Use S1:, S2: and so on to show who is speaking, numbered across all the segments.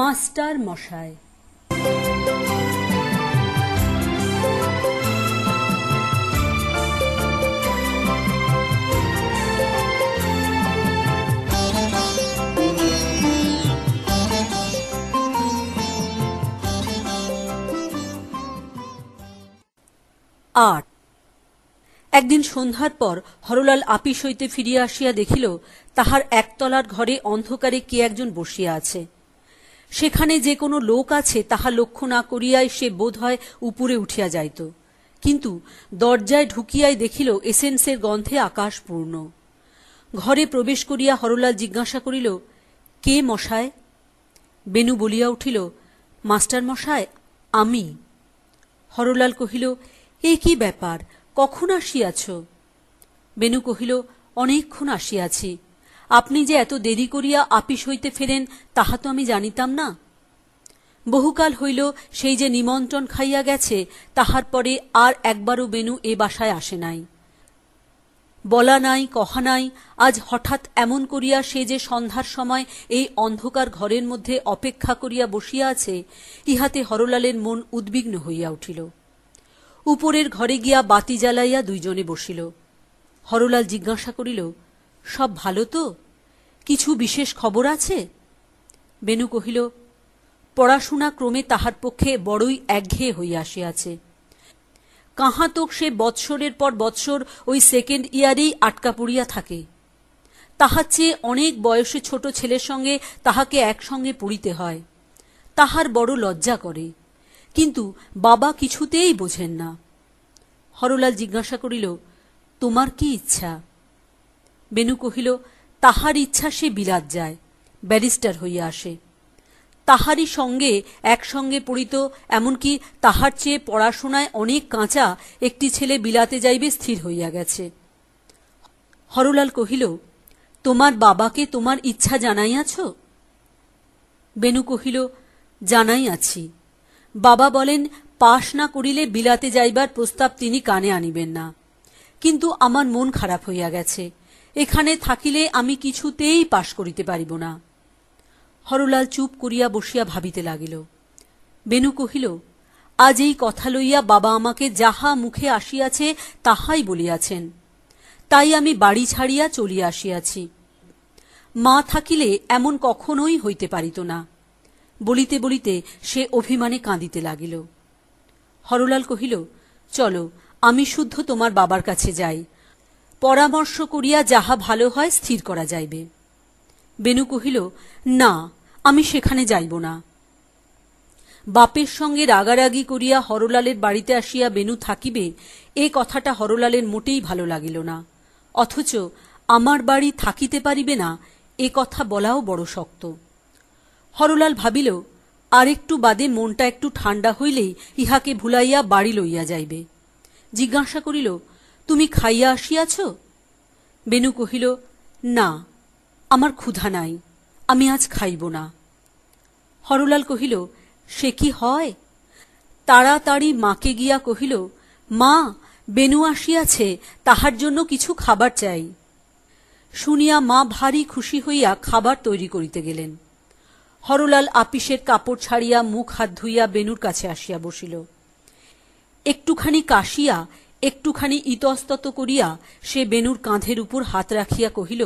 S1: Master মশাই। একদিন সন্ধ্যার পর হরলাল আপিস হইতে ফিরিয়া আসিয়া দেখিল তাহার একতলার ঘরে অন্ধকারে কে একজন বসিয়া আছে। সেখানে যে কোনো লোক আছে তাহা লক্ষ্য না করিয়াই সে বোধ হয় উপরে উঠিয়া যাইত, কিন্তু দরজায় ঢুকিয়াই দেখিল এসেন্সের গন্ধে আকাশ পূর্ণ। ঘরে প্রবেশ করিয়া হরলাল জিজ্ঞাসা করিল, কে মশায়? বেনু বলিয়া উঠিল, মাস্টার মশায়, আমি। হরলাল কহিল, এ কি ব্যাপার, কখন আসিয়াছ? বেনু কহিল, অনেকক্ষণ আসিয়াছি। আপনি যে এত দেরি করিয়া আপিস হইতে ফেরেন তাহা তো আমি জানিতাম না। বহুকাল হইল সেই যে নিমন্ত্রণ খাইয়া গেছে, তাহার পরে আর একবারও বেনু এ বাসায় আসে নাই। বলা নাই, কহা নাই, আজ হঠাৎ এমন করিয়া সে যে সন্ধ্যার সময় এই অন্ধকার ঘরের মধ্যে অপেক্ষা করিয়া বসিয়া আছে, ইহাতে হরলালের মন উদ্বিগ্ন হইয়া উঠিল। উপরের ঘরে গিয়া বাতি জ্বালাইয়া দুইজনে বসিল। হরলাল জিজ্ঞাসা করিল, সব ভালো তো? কিছু বিশেষ খবর আছে? বেনু কহিল, পড়াশোনা ক্রমে তাহার পক্ষে বড়ই একঘেয়ে হইয়া আসিয়াছে। কাহাতক সে বৎসরের পর বৎসর ওই সেকেন্ড ইয়ারেই আটকা পড়িয়া থাকে। তাহার চেয়ে অনেক বয়সে ছোট ছেলের সঙ্গে তাহাকে একসঙ্গে পড়িতে হয়। তাহার বড় লজ্জা করে, কিন্তু বাবা কিছুতেই বোঝেন না। হরলাল জিজ্ঞাসা করিল, তোমার কি ইচ্ছা? বেনু কহিল, তাহার ইচ্ছা সে বিলাত যায়, ব্যারিস্টার হইয়া আসে। তাহারই সঙ্গে একসঙ্গে পড়িত, এমনকি তাহার চেয়ে পড়াশোনায় অনেক কাঁচা একটি ছেলে বিলাতে যাইবে স্থির হইয়া গেছে। হরলাল কহিল, তোমার বাবাকে তোমার ইচ্ছা জানাইয়াছ? বেনু কহিল, জানাইয়াছি। বাবা বলেন, পাশ না করিলে বিলাতে যাইবার প্রস্তাব তিনি কানে আনিবেন না। কিন্তু আমার মন খারাপ হইয়া গেছে, এখানে থাকিলে আমি কিছুতেই পাশ করিতে পারিব না। হরলাল চুপ করিয়া বসিয়া ভাবিতে লাগিল। বেনু কহিল, আজ এই কথা লইয়া বাবা আমাকে যাহা মুখে আসিয়াছে তাহাই বলিয়াছেন, তাই আমি বাড়ি ছাড়িয়া চলিয়া আসিয়াছি। মা থাকিলে এমন কখনোই হইতে পারিত না। বলিতে বলিতে সে অভিমানে কাঁদিতে লাগিল। হরলাল কহিল, চলো, আমি শুদ্ধ তোমার বাবার কাছে যাই, পরামর্শ করিয়া যাহা ভালো হয় স্থির করা যাইবে। বেনু কহিল, না, আমি সেখানে যাইব না। বাপের সঙ্গে রাগারাগি করিয়া হরলালের বাড়িতে আসিয়া বেনু থাকিবে, এ কথাটা হরলালের মোটেই ভালো লাগিল না। অথচ আমার বাড়ি থাকিতে পারিবে না, এ কথা বলাও বড় শক্ত। হরলাল ভাবিল, আর একটু বাদে মনটা একটু ঠান্ডা হইলেই ইহাকে ভুলাইয়া বাড়ি লইয়া যাইবে। জিজ্ঞাসা করিল, তুমি খাইয়া আসিয়াছ? বেনু কহিল, না, আমার ক্ষুধা নাই, আমি আজ খাইব না। হরলাল কহিল, সে কি হয়? তাড়াতাড়ি মাকে গিয়া কহিল, মা, বেনু আসিয়াছে, তাহার জন্য কিছু খাবার চাই। শুনিয়া মা ভারী খুশি হইয়া খাবার তৈরি করিতে গেলেন। হরলাল আপিসের কাপড় ছাড়িয়া মুখ হাত ধুইয়া বেনুর কাছে আসিয়া বসিল। একটুখানি কাশিয়া, একটুখানি ইতস্তত করিয়া সে বেনুর কাঁধের উপর হাত রাখিয়া কহিল,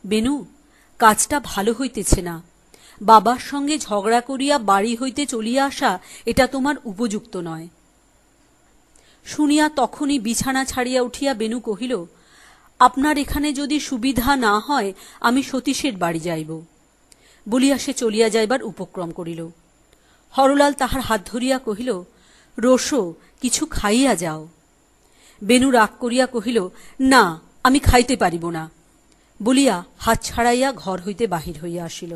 S1: বেনু, কাজটা ভালো হইতেছে না। বাবার সঙ্গে ঝগড়া করিয়া বাড়ি হইতে চলিয়া আসা এটা তোমার উপযুক্ত নয়। শুনিয়া তখনই বিছানা ছাড়িয়া উঠিয়া বেনু কহিল, আপনার এখানে যদি সুবিধা না হয় আমি সতীশের বাড়ি যাইব। বলিয়া সে চলিয়া যাইবার উপক্রম করিল। হরলাল তাহার হাত ধরিয়া কহিল, রোসো, কিছু খাইয়া যাও। বেনু রাগ করিয়া কহিল, না, আমি খাইতে পারিব না। বলিয়া হাত ছাড়াইয়া ঘর হইতে বাহির হইয়া আসিল।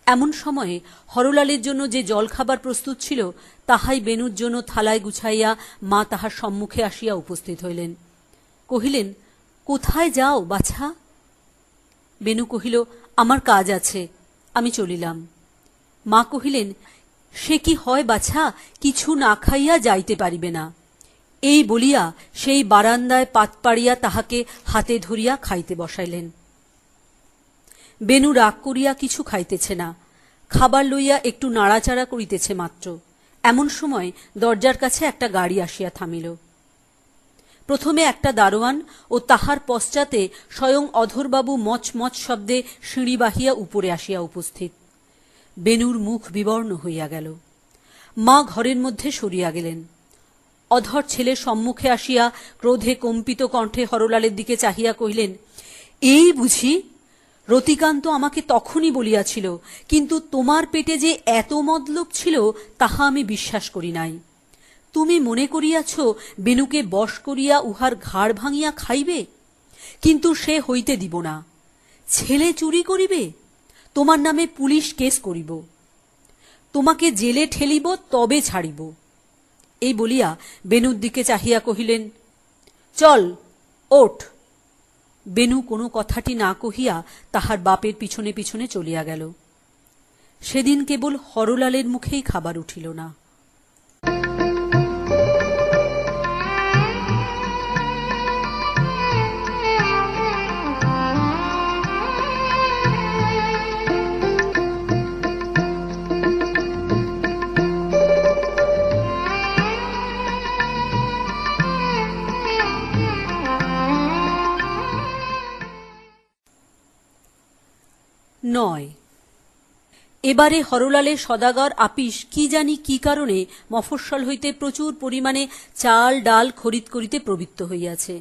S1: এমন সময়ে হরলালের জন্য যে জলখাবার প্রস্তুত ছিল তাহাই বেনুর জন্য থালায় গুছাইয়া মা তাহার সম্মুখে আসিয়া উপস্থিত হইলেন। কহিলেন, কোথায় যাও বাছা? বেনু কহিল, আমার কাজ আছে, আমি চলিলাম। মা কহিলেন, সে কি হয় বাছা, কিছু না খাইয়া যাইতে পারিবে না। এই বলিয়া সেই বারান্দায় পাত পাড়িয়া তাহাকে হাতে ধরিয়া খাইতে বসাইলেন। বেনু রাগ করিয়া কিছু খাইতেছে না, খাবার লইয়া একটু নাড়াচাড়া করিতেছে মাত্র, এমন সময় দরজার কাছে একটা গাড়ি আসিয়া থামিল। প্রথমে একটা দারোয়ান ও তাহার পশ্চাতে স্বয়ং অধরবাবু মচমচ শব্দে সিঁড়ি বাহিয়া উপরে আসিয়া উপস্থিত। বেনুর মুখ বিবর্ণ হইয়া গেল। মা ঘরের মধ্যে সরিয়া গেলেন। অধর ছেলে সম্মুখে আসিয়া ক্রোধে কম্পিত কণ্ঠে হরলালের দিকে চাহিয়া কহিলেন, এই বুঝি? রতিকান্ত আমাকে তখনই বলিয়াছিল, কিন্তু তোমার পেটে যে এত মতলব ছিল তাহা আমি বিশ্বাস করি নাই। তুমি মনে করিয়াছ বেনুকে বশ করিয়া উহার ঘাড় ভাঙিয়া খাইবে, কিন্তু সে হইতে দিব না। ছেলে চুরি করিবে, তোমার নামে পুলিশ কেস করিব, তোমাকে জেলে ঠেলিব, তবে ছাড়িব। এই বলিয়া বেনুর দিকে চাহিয়া কহিলেন, চল ওঠ। বেনু কোনো কথাটি না কহিয়া তাহার বাপের পিছনে পিছনে চলিয়া গেল। সেদিন কেবল হরলালের মুখেই খাবার উঠিল না। নয়। এবারে হরলালের সদাগর আপিস কি জানি কি কারণে মফস্বল হইতে প্রচুর পরিমাণে চাল ডাল খরিদ করিতে প্রবৃত্ত হইয়াছে।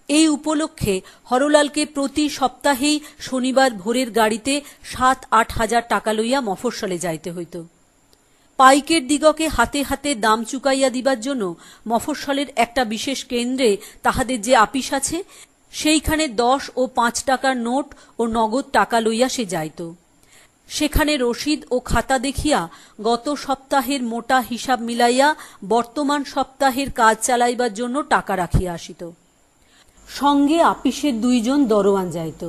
S1: এই উপলক্ষে হরলালকে প্রতি সপ্তাহেই শনিবার ভোরের গাড়িতে ৭-৮ হাজার টাকা লইয়া মফস্বলে যাইতে হইত। পাইকের দিগকে হাতে হাতে দাম চুকাইয়া দিবার জন্য মফস্বলের একটা বিশেষ কেন্দ্রে তাহাদের যে আপিস আছে, সেইখানে ১০ ও ৫ টাকার নোট ও নগদ টাকা লইয়া সে যাইত। সেখানে রসিদ ও খাতা দেখিয়া গত সপ্তাহের মোটা হিসাব মিলাইয়া বর্তমান সপ্তাহের কাজ চালাইবার জন্য টাকা রাখিয়া আসিত। সঙ্গে আপিসের ২ জন দরোয়ান যাইত।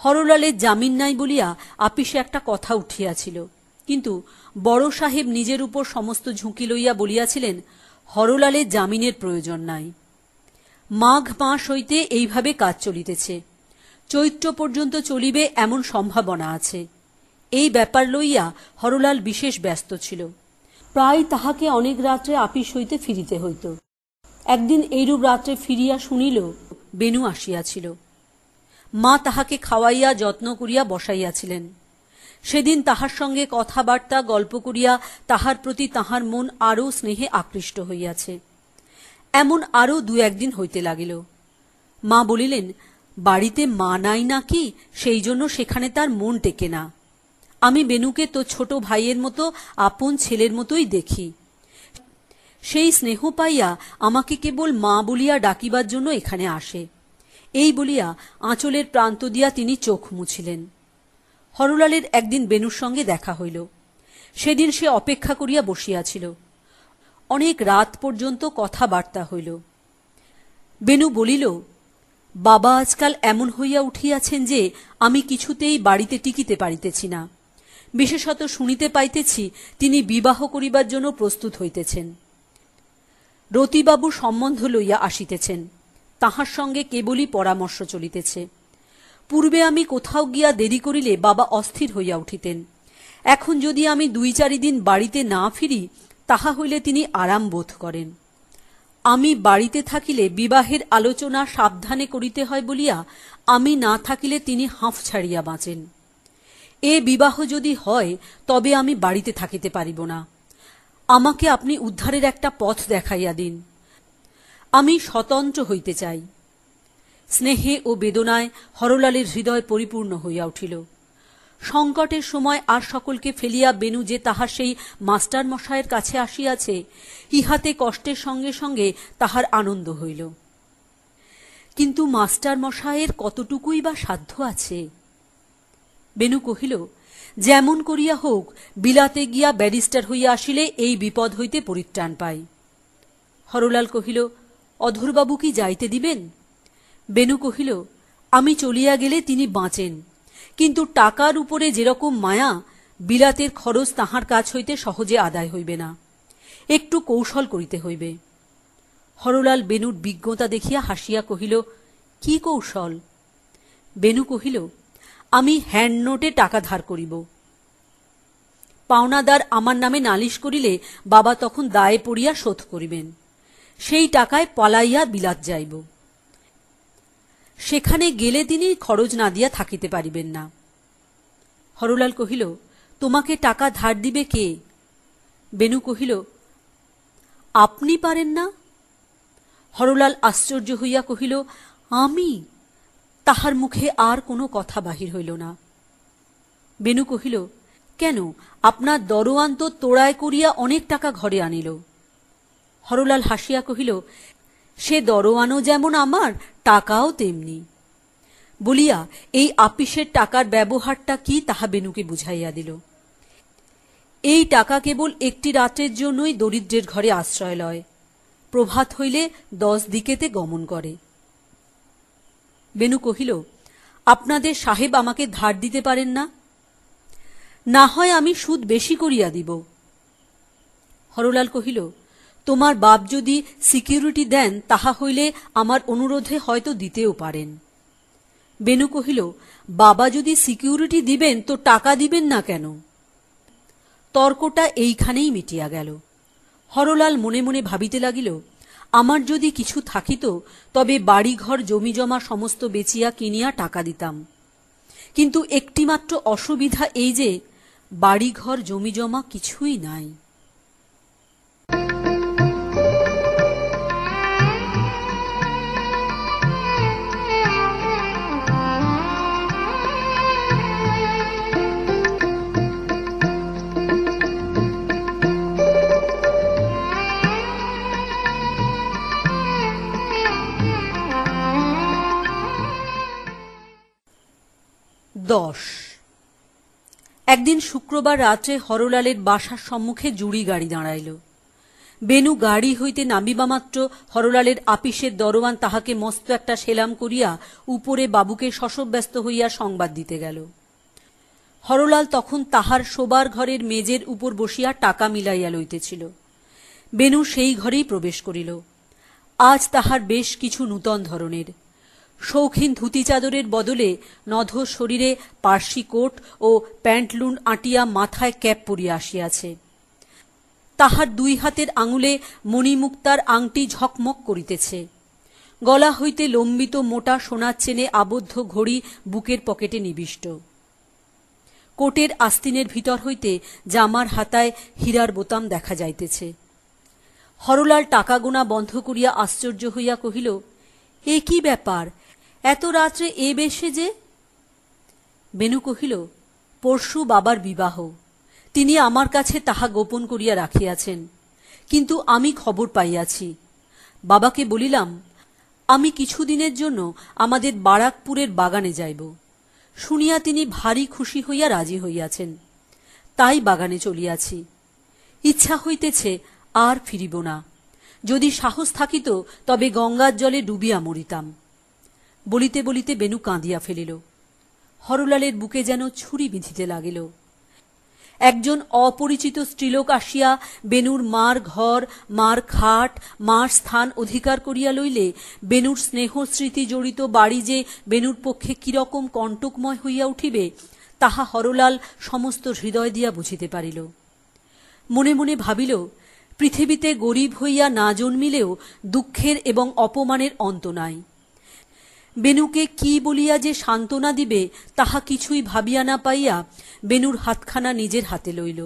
S1: হরলালের জামিন নাই বলিয়া আপিসে একটা কথা উঠিয়াছিল, কিন্তু বড় সাহেব নিজের উপর সমস্ত ঝুঁকি লইয়া বলিয়াছিলেন, হরলালের জামিনের প্রয়োজন নাই। মাঘ মাস হইতে এইভাবে কাজ চলিতেছে, চৈত্র পর্যন্ত চলিবে এমন সম্ভাবনা আছে। এই ব্যাপার লইয়া হরলাল বিশেষ ব্যস্ত ছিল। প্রায় তাহাকে অনেক রাত্রে আপিস হইতে ফিরিতে হইত। একদিন এইরূপ রাত্রে ফিরিয়া শুনিল বেনু আসিয়াছিল। মা তাহাকে খাওয়াইয়া যত্ন করিয়া বসাইয়াছিলেন। সেদিন তাহার সঙ্গে কথাবার্তা গল্প করিয়া তাহার প্রতি তাহার মন আরও স্নেহে আকৃষ্ট হইয়াছে। এমন আরও ২-১ দিন হইতে লাগিল। মা বলিলেন, বাড়িতে মা নাই নাকি, সেই জন্য সেখানে তার মন টেকে না। আমি বেনুকে তো ছোট ভাইয়ের মতো আপন ছেলের মতোই দেখি। সেই স্নেহ পাইয়া আমাকে কেবল মা বলিয়া ডাকিবার জন্য এখানে আসে। এই বলিয়া আঁচলের প্রান্ত দিয়া তিনি চোখ মুছিলেন। হরলালের একদিন বেনুর সঙ্গে দেখা হইল। সেদিন সে অপেক্ষা করিয়া বসিয়াছিল। অনেক রাত পর্যন্ত কথাবার্তা হইল। বেনু বলিল, বাবা আজকাল এমন হইয়া উঠিয়াছেন যে আমি কিছুতেই বাড়িতে টিকিতে পারিতেছি না। বিশেষত শুনিতে পাইতেছি তিনি বিবাহ করিবার জন্য প্রস্তুত হইতেছেন। রতিবাবু সম্বন্ধ লইয়া আসিতেছেন, তাহার সঙ্গে কেবলই পরামর্শ চলিতেছে। পূর্বে আমি কোথাও গিয়া দেরি করিলে বাবা অস্থির হইয়া উঠিতেন। এখন যদি আমি ২-৪ দিন বাড়িতে না ফিরি, তাহা হইলে তিনি আরাম বোধ করেন। আমি বাড়িতে থাকিলে বিবাহের আলোচনা সাবধানে করিতে হয় বলিয়া আমি না থাকিলে তিনি হাঁফ ছাড়িয়া বাঁচেন। এ বিবাহ যদি হয় তবে আমি বাড়িতে থাকিতে পারিব না। আমাকে আপনি উদ্ধারের একটা পথ দেখাইয়া দিন। আমি স্বতন্ত্র হইতে চাই। স্নেহে ও বেদনায় হরলালের হৃদয় পরিপূর্ণ হইয়া উঠিল। সংকটের সময় আর সকলকে ফেলিয়া বেনু যে তাহার সেই মাস্টার মশায়ের কাছে আসিয়াছে, ইহাতে কষ্টের সঙ্গে সঙ্গে তাহার আনন্দ হইল। কিন্তু মাস্টার মশায়ের কতটুকুই বা সাধ্য আছে? বেনু কহিল, যেমন করিয়া হোক বিলাতে গিয়া ব্যারিস্টার হইয়া আসিলে এই বিপদ হইতে পরিত্রাণ পাই। হরলাল কহিল, অধরবাবু কি যাইতে দিবেন? বেনু কহিল, আমি চলিয়া গেলে তিনি বাঁচেন, কিন্তু টাকার উপরে যেরকম মায়া, বিলাতের খরচ তাহার কাছ হইতে সহজে আদায় হইবে না, একটু কৌশল করিতে হইবে। হরলাল বেনুর বিজ্ঞতা দেখিয়া হাসিয়া কহিল, কি কৌশল? বেনু কহিল, আমি হ্যান্ড নোটে টাকা ধার করিব। পাওনাদার আমার নামে নালিশ করিলে বাবা তখন দায়ে পড়িয়া শোধ করিবেন। সেই টাকায় পলাইয়া বিলাত যাইব। সেখানে গেলে তিনি খরচ না দিয়া থাকিতে পারিবেন না। হরলাল কহিল, তোমাকে টাকা ধার দিবে কে? বেনু কহিল, আপনি পারেন না? হরলাল আশ্চর্য হইয়া কহিল, আমি? তাহার মুখে আর কোনো কথা বাহির হইল না। বেনু কহিল, কেন, আপনার দরোয়ান তো তোড়ায় করিয়া অনেক টাকা ঘরে আনিল। হরলাল হাসিয়া কহিল, সে দরোয়ানও যেমন আমার, টাকাও তেমনি। বলিয়া এই আপিসের টাকার ব্যবহারটা কি তাহা বেনুকে বুঝাইয়া দিল। এই টাকা কেবল একটি রাতের জন্যই দরিদ্রের ঘরে আশ্রয় লয়, প্রভাত হইলে 10 দিকেতে গমন করে। বেনু কহিল, আপনাদের সাহেব আমাকে ধার দিতে পারেন না? না হয় আমি সুদ বেশি করিয়া দিব। হরলাল কহিল, তোমার বাপ যদি সিকিউরিটি দেন তাহা হইলে আমার অনুরোধে হয়তো দিতেও পারেন। বেনু কহিল, বাবা যদি সিকিউরিটি দিবেন তো টাকা দিবেন না কেন? তর্কটা এইখানেই মিটিয়া গেল। হরলাল মনে মনে ভাবিতে লাগিল, আমার যদি কিছু থাকিত তবে বাড়িঘর জমিজমা সমস্ত বেচিয়া কিনিয়া টাকা দিতাম। কিন্তু একটিমাত্র অসুবিধা এই যে বাড়িঘর জমিজমা কিছুই নাই। একদিন শুক্রবার রাত্রে হরলালের বাসার সম্মুখে জুড়ি গাড়ি দাঁড়াইল। বেনু গাড়ি হইতে নামিবা মাত্র হরলালের আপিসের দরোয়ান তাহাকে মস্ত একটা সেলাম করিয়া উপরে বাবুকে শশব্যস্ত হইয়া সংবাদ দিতে গেল। হরলাল তখন তাহার শোবার ঘরের মেজের উপর বসিয়া টাকা মিলাইয়া লইতেছিল। বেনু সেই ঘরেই প্রবেশ করিল। আজ তাহার বেশ কিছু নূতন ধরনের শৌখিন ধুতি চাদরের বদলে নধর শরীরে পার্সি কোট ও প্যান্টলুন আঁটিয়া মাথায় ক্যাপ পরিয়া আসিয়াছে। তাহার 2 হাতের আঙুলে মণিমুক্তার আংটি ঝকমক করিতেছে। গলা হইতে লম্বিত মোটা সোনার চেনে আবদ্ধ ঘড়ি বুকের পকেটে নিবিষ্ট। কোটের আস্তিনের ভিতর হইতে জামার হাতায় হীরার বোতাম দেখা যাইতেছে। হরলাল টাকা গোনা বন্ধ করিয়া আশ্চর্য হইয়া কহিল, এ কি ব্যাপার, এত রাত্রে এ বেশে যে? বেনু কহিল, পরশু বাবার বিবাহ, তিনি আমার কাছে তাহা গোপন করিয়া রাখিয়াছেন, কিন্তু আমি খবর পাইয়াছি। বাবাকে বলিলাম, আমি কিছুদিনের জন্য আমাদের বারাকপুরের বাগানে যাইব। শুনিয়া তিনি ভারী খুশি হইয়া রাজি হইয়াছেন, তাই বাগানে চলিয়াছি। ইচ্ছা হইতেছে আর ফিরিব না। যদি সাহস থাকিত তবে গঙ্গার জলে ডুবিয়া মরিতাম। বলিতে বলিতে বেনু কাঁদিয়া ফেলিল। হরলালের বুকে যেন ছুরি বিঁধিতে লাগিল। একজন অপরিচিত স্ত্রীলোক আসিয়া বেনুর মার ঘর, মার খাট, মার স্থান অধিকার করিয়া লইলে বেনুর স্নেহ স্মৃতি জড়িত বাড়ি যে বেনুর পক্ষে কিরকম কণ্টকময় হইয়া উঠিবে তাহা হরলাল সমস্ত হৃদয় দিয়া বুঝিতে পারিল। মনে মনে ভাবিল, পৃথিবীতে গরিব হইয়া না জন্মিলেও দুঃখের এবং অপমানের অন্ত নাই। বেনুকে কি বলিয়া যে সান্ত্বনা দিবে তাহা কিছুই ভাবিয়া না পাইয়া বেনুর হাতখানা নিজের হাতে লইল।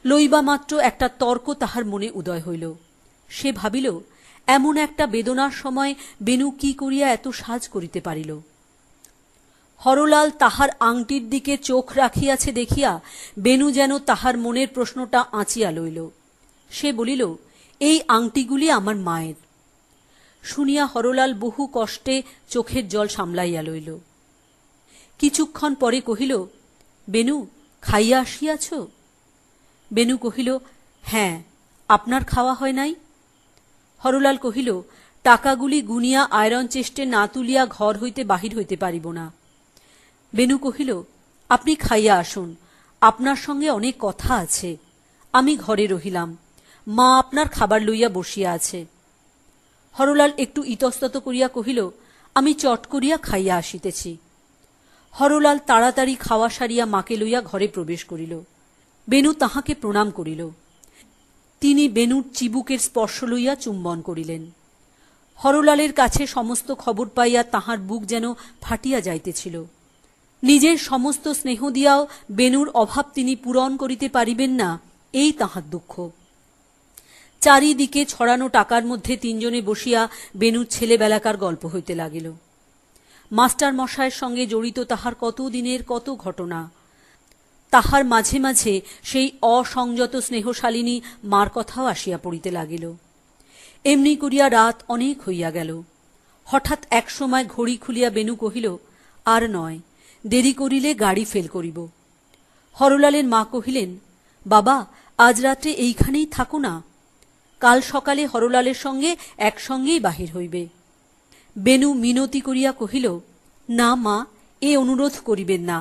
S1: লইবা মাত্র একটা তর্ক তাহার মনে উদয় হইল। সে ভাবিল, এমন একটা বেদনার সময় বেনু কি করিয়া এত সাজ করিতে পারিল। হরলাল তাহার আংটির দিকে চোখ রাখিয়াছে দেখিয়া বেনু যেন তাহার মনের প্রশ্নটা আঁচিয়া লইল। সে বলিল, এই আংটিগুলি আমার মায়ের। শুনিয়া হরলাল বহু কষ্টে চোখের জল সামলাইয়া লইল। কিছুক্ষণ পরে কহিল, বেনু, খাইয়া আসিয়াছ? বেনু কহিল, হ্যাঁ, আপনার খাওয়া হয় নাই? হরলাল কহিল, টাকাগুলি গুনিয়া আয়রন চেষ্টে না তুলিয়া ঘর হইতে বাহির হইতে পারিব না। বেনু কহিল, আপনি খাইয়া আসুন, আপনার সঙ্গে অনেক কথা আছে। আমি ঘরে রহিলাম, মা আপনার খাবার লইয়া বসিয়া আছে। হরলাল একটু ইতস্তত করিয়া কহিল, আমি চট করিয়া খাইয়া আসিতেছি। হরলাল তাড়াতাড়ি খাওয়া সারিয়া মাকে লইয়া ঘরে প্রবেশ করিল। বেণু তাহাকে প্রণাম করিল। তিনি বেণুর চিবুকের স্পর্শ লইয়া চুম্বন করিলেন। হরলালের কাছে সমস্ত খবর পাইয়া তাহার বুক যেন ফাটিয়া যাইতেছিল। নিজের সমস্ত স্নেহ দিয়াও বেণুর অভাব তিনি পূরণ করিতে পারিবেন না, এই তাহার দুঃখ। চারিদিকে ছড়ানো টাকার মধ্যে তিনজনে বসিয়া বেণুর ছেলেবেলাকার গল্প হইতে লাগিল। মাস্টার মশায়ের সঙ্গে জড়িত তাহার কত দিনের কত ঘটনা। তাহার মাঝে মাঝে সেই অসংযত স্নেহশালিনী মার কথাও আসিয়া পড়িতে লাগিল। এমনি করিয়া রাত অনেক হইয়া গেল। হঠাৎ এক সময় ঘড়ি খুলিয়া বেণু কহিল, আর নয়, দেরি করিলে গাড়ি ফেল করিব। হরলালের মা কহিলেন, বাবা, আজ রাত্রে এইখানেই থাকো না, কাল সকালে হরলালের সঙ্গে একসঙ্গেই বাহির হইবে। বেণু মিনতি করিয়া কহিল, না মা, এ অনুরোধ করিবেন না,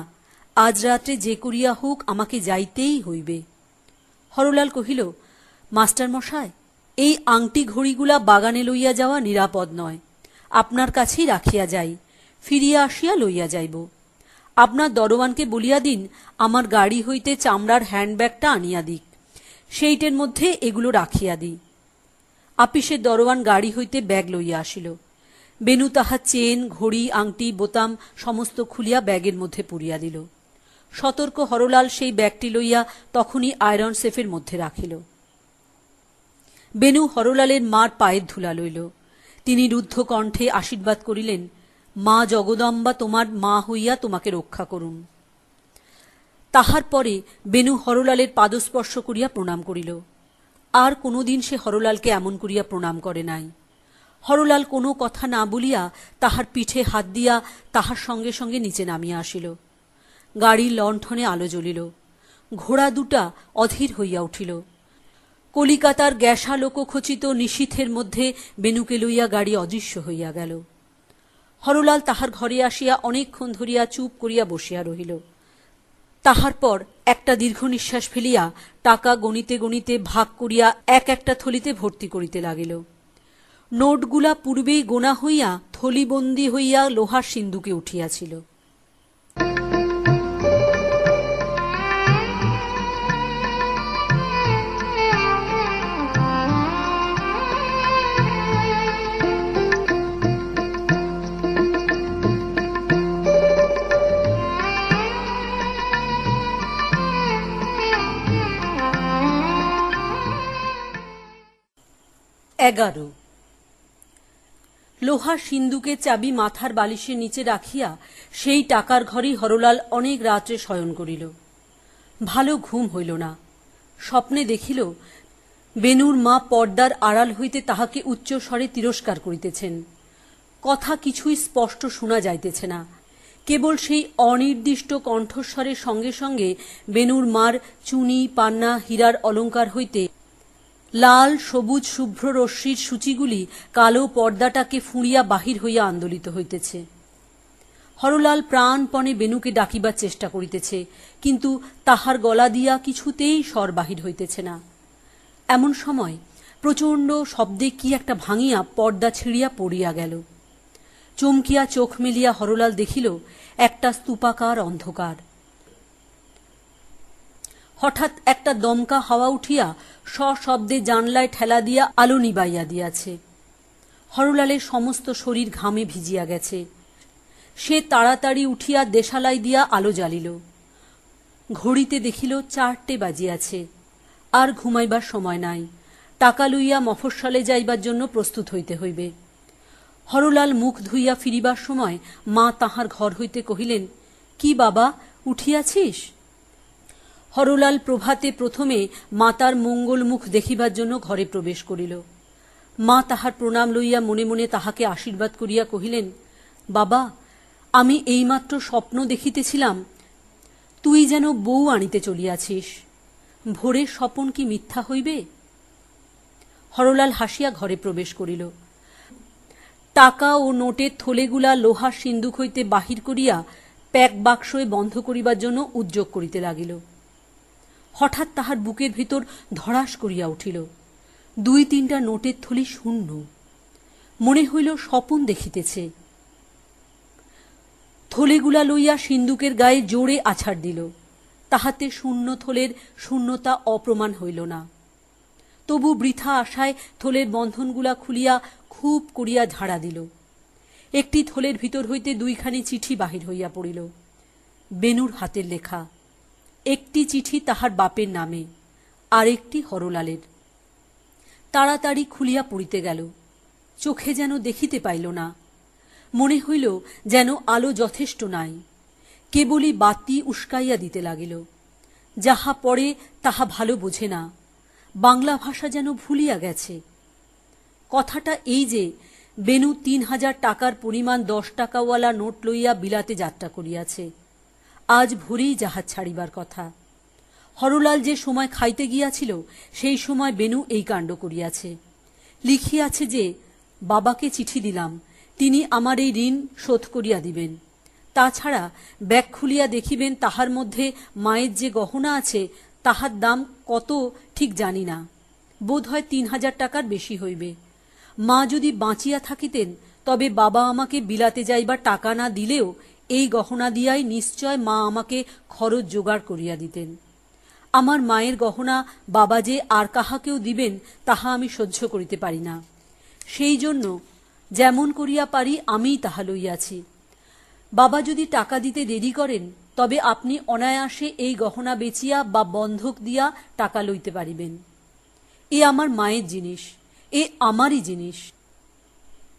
S1: আজ রাত্রে যে করিয়া হোক আমাকে যাইতেই হইবে। হরলাল কহিল, মাস্টার মশাই, এই আংটি ঘড়িগুলা বাগানে লইয়া যাওয়া নিরাপদ নয়, আপনার কাছেই রাখিয়া যাই, ফিরিয়া আসিয়া লইয়া যাইব। আপনার দরওয়ানকে বলিয়া দিন আমার গাড়ি হইতে চামড়ার হ্যান্ডব্যাগটা আনিয়া দিক, সেইটের মধ্যে এগুলো রাখিয়া দিই। আপিসের দরওয়ান গাড়ি হইতে ব্যাগ লইয়া আসিল। বেণু তাহার চেন, ঘড়ি, আংটি, বোতাম সমস্ত খুলিয়া ব্যাগের মধ্যে পুরিয়া দিল। সতর্ক হরলাল সেই ব্যাগটি লইয়া তখনই আয়রন সেফের মধ্যে রাখিল। বেণু হরলালের মার পায়ের ধুলা লইল। তিনি রুদ্ধ কণ্ঠে আশীর্বাদ করিলেন, মা জগদম্বা তোমার মা হইয়া তোমাকে রক্ষা করুন। তাহার পরে বেণু হরলালের পাদস্পর্শ করিয়া প্রণাম করিল। আর কোনোদিন সে হরলালকে এমন করিয়া প্রণাম করে নাই। হরলাল কোনো কথা না বলিয়া তাহার পিঠে হাত দিয়া তাহার সঙ্গে সঙ্গে নিচে নামিয়া আসিল। গাড়ির লণ্ঠনে আলো জ্বলিল। ঘোড়া দুটা অধীর হইয়া উঠিল। কলিকাতার গ্যাসালোকখচিত নিশীথের মধ্যে বেণুকে লইয়া গাড়ি অদৃশ্য হইয়া গেল। হরলাল তাহার ঘরে আসিয়া অনেকক্ষণ ধরিয়া চুপ করিয়া বসিয়া রহিল। তাহার পর একটা দীর্ঘ নিঃশ্বাস ফেলিয়া টাকা গণিতে গণিতে ভাগ করিয়া এক একটা থলিতে ভর্তি করিতে লাগিল। নোটগুলা পূর্বেই গোনা হইয়া থলিবন্দী হইয়া লোহার সিন্দুকে উঠিয়াছিল। লোহার সিন্দুকের চাবি মাথার বালিশের নিচে রাখিয়া সেই টাকার ঘরেই হরলাল অনেক রাত্রে শয়ন করিল। ভালো ঘুম হইল না। স্বপ্নে দেখিল বেণুর মা পর্দার আড়াল হইতে তাহাকে উচ্চ স্বরে তিরস্কার করিতেছেন। কথা কিছুই স্পষ্ট শোনা যাইতেছে না, কেবল সেই অনির্দিষ্ট কণ্ঠস্বরের সঙ্গে সঙ্গে বেণুর মার চুনি, পান্না, হীরার অলঙ্কার হইতে লাল, সবুজ, শুভ্র রশ্মির সূচিগুলি কালো পর্দাটাকে ফুঁড়িয়া বাহির হইয়া আন্দোলিত হইতেছে। হরলাল প্রাণপণে বেণুকে ডাকিবার চেষ্টা করিতেছে, কিন্তু তাহার গলা দিয়া কিছুতেই স্বর বাহির হইতেছে না। এমন সময় প্রচণ্ড শব্দে কি একটা ভাঙিয়া পর্দা ছিঁড়িয়া পড়িয়া গেল। চমকিয়া চোখ মেলিয়া হরলাল দেখিল একটা স্তূপাকার অন্ধকার। হঠাৎ একটা দমকা হাওয়া উঠিয়া সশব্দে জানলায় ঠেলা দিয়া আলো নিবাইয়া দিয়াছে। হরলালের সমস্ত শরীর ঘামে ভিজিয়া গেছে। সে তাড়াতাড়ি উঠিয়া দেশালাই দিয়া আলো জ্বালিল। ঘড়িতে দেখিল 4টে বাজিয়াছে। আর ঘুমাইবার সময় নাই, টাকা লইয়া মফস্বলে যাইবার জন্য প্রস্তুত হইতে হইবে। হরলাল মুখ ধুইয়া ফিরিবার সময় মা তাহার ঘর হইতে কহিলেন, কি বাবা, উঠিয়াছিস? হরলাল প্রভাতে প্রথমে মাতার মঙ্গল মুখ দেখিবার জন্য ঘরে প্রবেশ করিল। মা তাহার প্রণাম লইয়া মনে মনে তাহাকে আশীর্বাদ করিয়া কহিলেন, বাবা, আমি এইমাত্র স্বপ্ন দেখিতেছিলাম তুই যেন বউ আনিতে চলিয়াছিস। ভোরের স্বপন কি মিথ্যা হইবে? হরলাল হাসিয়া ঘরে প্রবেশ করিল। টাকা ও নোটের থলেগুলা লোহার সিন্দুক হইতে বাহির করিয়া প্যাক বাক্সে বন্ধ করিবার জন্য উদ্যোগ করিতে লাগিল। হঠাৎ তাহার বুকের ভিতর ধড়াস করিয়া উঠিল। 2-3টা নোটের থলি শূন্য। মনে হইল স্বপন দেখিতেছে। থলেগুলা লইয়া সিন্দুকের গায়ে জোরে আছাড় দিল। তাহাতে শূন্য থলের শূন্যতা অপ্রমাণ হইল না। তবু বৃথা আশায় থলের বন্ধনগুলা খুলিয়া খুব করিয়া ঝাড়া দিল। একটি থলের ভিতর হইতে দুইখানি চিঠি বাহির হইয়া পড়িল, বেনুর হাতের লেখা। একটি চিঠি তাহার বাপের নামে, আর একটি হরলালের। তাড়াতাড়ি খুলিয়া পড়িতে গেল, চোখে যেন দেখিতে পাইল না। মনে হইল যেন আলো যথেষ্ট নাই, কেবলই বাতি উস্কাইয়া দিতে লাগিল। যাহা পড়ে তাহা ভালো বোঝে না, বাংলা ভাষা যেন ভুলিয়া গেছে। কথাটা এই যে বেনু ৩,০০০ টাকার পরিমাণ ১০ টাকাওয়ালা নোট লইয়া বিলাতে যাত্রা করিয়াছে। আজ ভোরেই জাহাজ ছাড়িবার কথা। হরলাল যে সময় খাইতে গিয়াছিল সেই সময় বেনু এই কাণ্ড করিয়াছে। লিখিয়াছে যে, বাবাকে চিঠি দিলাম, তিনি আমার এই ঋণ শোধ করিয়া দিবেন। তাছাড়া ব্যাগ খুলিয়া দেখিবেন তাহার মধ্যে মায়ের যে গহনা আছে তাহার দাম কত ঠিক জানি না, বোধ হয় ৩,০০০ টাকার বেশি হইবে। মা যদি বাঁচিয়া থাকিতেন তবে বাবা আমাকে বিলাতে যাইবার টাকা না দিলেও এই গহনা দিয়াই নিশ্চয় মা আমাকে খরচ জোগাড় করিয়া দিতেন। আমার মায়ের গহনা বাবা যে আর কাহাকেও দিবেন তাহা আমি সহ্য করিতে পারি না। সেই জন্য যেমন করিয়া পারি আমিই তাহা লইয়াছি। বাবা যদি টাকা দিতে দেরি করেন তবে আপনি অনায়াসে এই গহনা বেচিয়া বা বন্ধক দিয়া টাকা লইতে পারিবেন। এ আমার মায়ের জিনিস, এ আমারই জিনিস।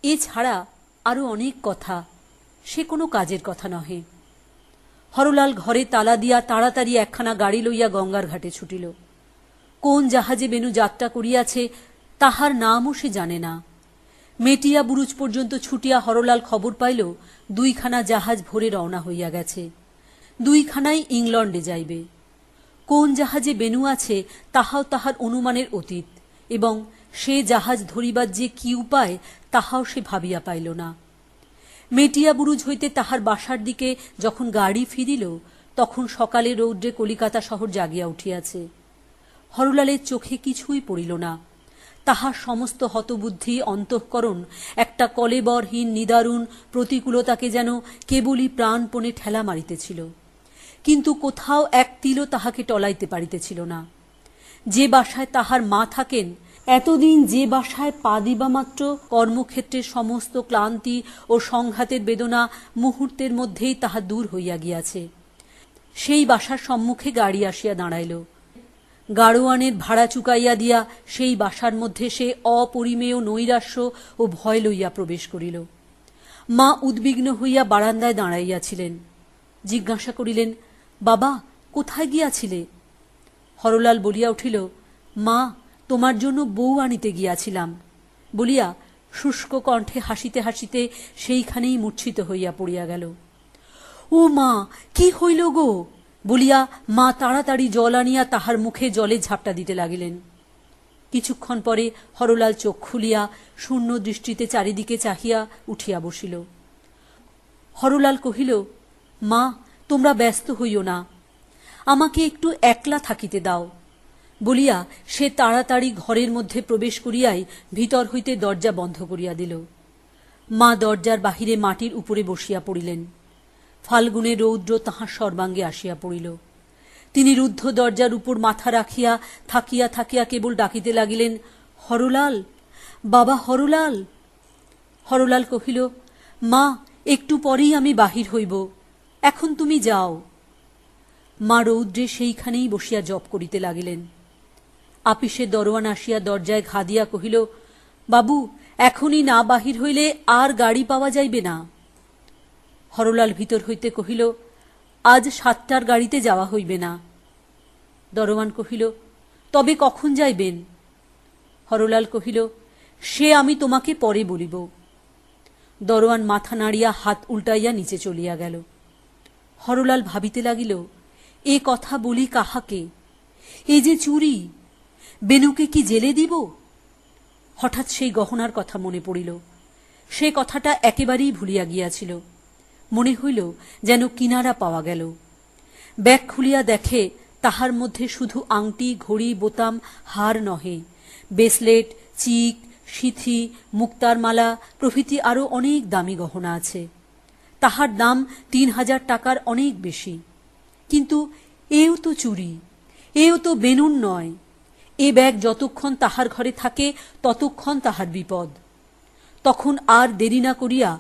S1: এছাড়া আরো অনেক কথা, সে কোনো কাজের কথা নহে। হরলাল ঘরে তালা দিয়া তাড়াতাড়ি একখানা গাড়ি লইয়া গঙ্গার ঘাটে ছুটিল। কোন জাহাজে বেনু যাত্রা করিয়াছে তাহার নামও সে জানে না। মেটিয়া বুরুজ পর্যন্ত ছুটিয়া হরলাল খবর পাইল দুইখানা জাহাজ ভোরে রওনা হইয়া গেছে, দুইখানাই ইংলণ্ডে যাইবে। কোন জাহাজে বেনু আছে তাহাও তাহার অনুমানের অতীত, এবং সে জাহাজ ধরিবার যে কি উপায় তাহাও সে ভাবিয়া পাইল না। মেটিয়া বুরুজ হইতে তাহার বাসার দিকে যখন গাড়ি ফিরিল তখন সকালে রৌদ্রে কলিকাতা শহর জাগিয়া উঠিয়াছে। হরলালের চোখে কিছুই পড়িল না। তাহার সমস্ত হতবুদ্ধি অন্তঃকরণ একটা কলেবরহীন নিদারুণ প্রতিকূলতাকে যেন কেবলই প্রাণপণে ঠেলা মারিতেছিল, কিন্তু কোথাও এক তিলও তাহাকে টলাইতে পারিতেছিল না। যে বাসায় তাহার মা থাকেন, এতদিন যে বাসায় পা দিবামাত্র কর্মক্ষেত্রের সমস্ত ক্লান্তি ও সংঘাতের বেদনা মুহূর্তের মধ্যেই তাহা দূর হইয়া গিয়াছে, সেই বাসার সম্মুখে গাড়ি আসিয়া দাঁড়াইল। গাড়োয়ানের ভাড়া চুকাইয়া দিয়া সেই বাসার মধ্যে সে অপরিমেয় নৈরাশ্য ও ভয় লইয়া প্রবেশ করিল। মা উদ্বিগ্ন হইয়া বারান্দায় দাঁড়াইয়াছিলেন। জিজ্ঞাসা করিলেন, বাবা, কোথায় গিয়াছিলে? হরলাল বলিয়া উঠিল, মা, তোমার জন্য বউ আনিতে গিয়াছিলাম বলিয়া শুষ্ক কণ্ঠে হাসিতে হাসিতে সেইখানেই মূর্ছিত হইয়া পড়িয়া গেল। ও মা, কি হইল গো? বলিয়া মা তাড়াতাড়ি জল আনিয়া তাহার মুখে জলে ঝাপটা দিতে লাগিলেন। কিছুক্ষণ পরে হরলাল চোখ খুলিয়া শূন্য দৃষ্টিতে চারিদিকে চাহিয়া উঠিয়া বসিল। হরলাল কহিল, মা, তোমরা ব্যস্ত হইও না, আমাকে একটু একলা থাকিতে দাও বলিয়া সে তাড়াতাড়ি ঘরের মধ্যে প্রবেশ করিয়াই ভিতর হইতে দরজা বন্ধ করিয়া দিল। মা দরজার বাহিরে মাটির উপরে বসিয়া পড়িলেন। ফাল্গুনের রৌদ্র তাহার সর্বাঙ্গে আসিয়া পড়িল। তিনি রুদ্ধ দরজার উপর মাথা রাখিয়া থাকিয়া থাকিয়া কেবল ডাকিতে লাগিলেন, হরলাল, বাবা হরলাল। হরলাল কহিল, মা, একটু পরেই আমি বাহির হইব, এখন তুমি যাও। মা রৌদ্রে সেইখানেই বসিয়া জপ করিতে লাগিলেন। আপিসের দরোয়ান আসিয়া দরজায় ঘা দিয়া কহিল, বাবু, এখনই না বাহির হইলে আর গাড়ি পাওয়া যাইবে না। হরলাল ভিতর হইতে কহিল, আজ ৭টার গাড়িতে যাওয়া হইবে না। দরোয়ান কহিল, তবে কখন যাইবেন? হরলাল কহিল, সে আমি তোমাকে পরে বলিব। দরোয়ান মাথা নাড়িয়া হাত উল্টাইয়া নিচে চলিয়া গেল। হরলাল ভাবিতে লাগিল, এ কথা বলি কাহাকে? এ যে চুরি, বেনুকে কি জেলে দিব? হঠাৎ সেই গহনার কথা মনে পড়িল। সে কথাটা একেবারেই ভুলিয়া গিয়াছিল। মনে হইল যেন কিনারা পাওয়া গেল। ব্যাগ খুলিয়া দেখে তাহার মধ্যে শুধু আংটি, ঘড়ি, বোতাম, হার নহে, ব্রেসলেট, চিক, সিথি, মুক্তার মালা প্রভৃতি আরো অনেক দামি গহনা আছে। তাহার দাম ৩,০০০ টাকার অনেক বেশি। কিন্তু এও তো চুরি, এও তো বেনুর নয়। এ ব্যাগ যতক্ষণ তাহার ঘরে থাকে ততক্ষণ তাহার বিপদ। তখন আর দেরি না করিয়া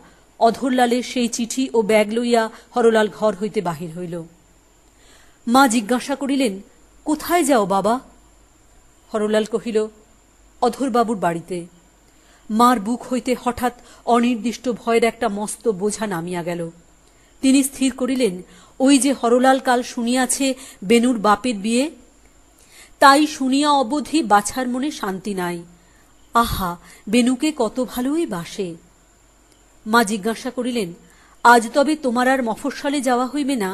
S1: অধরলালের সেই চিঠি ও ব্যাগ লইয়া হরলাল ঘর হইতে বাহির হইল। মা জিজ্ঞাসা করিলেন, কোথায় যাও বাবা? হরলাল কহিল, অধরবাবুর বাড়িতে। মার বুক হইতে হঠাৎ অনির্দিষ্ট ভয়ের একটা মস্ত বোঝা নামিয়া গেল। তিনি স্থির করিলেন, ওই যে হরলাল কাল শুনিয়াছে বেনুর বাপের বিয়ে, তাই শুনিয়া অবধি বাছার মনে শান্তি নাই। আহা, বেনুকে কত ভালোই বাসে। মা জিজ্ঞাসা করিলেন, আজ তবে তোমার আর মফস্বলে যাওয়া হইবে না?